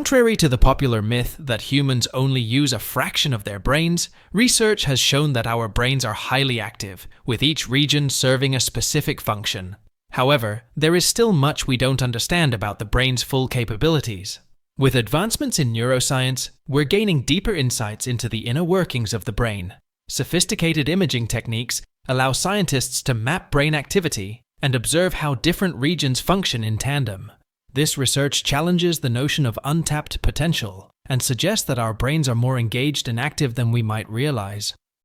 Contrary to the popular myth that humans only use a fraction of their brains, research has shown that our brains are highly active, with each region serving a specific function. However, there is still much we don't understand about the brain's full capabilities. With advancements in neuroscience, we're gaining deeper insights into the inner workings of the brain. Sophisticated imaging techniques allow scientists to map brain activity and observe how different regions function in tandem. This research challenges the notion of untapped potential and suggests that our brains are more engaged and active than we might realize.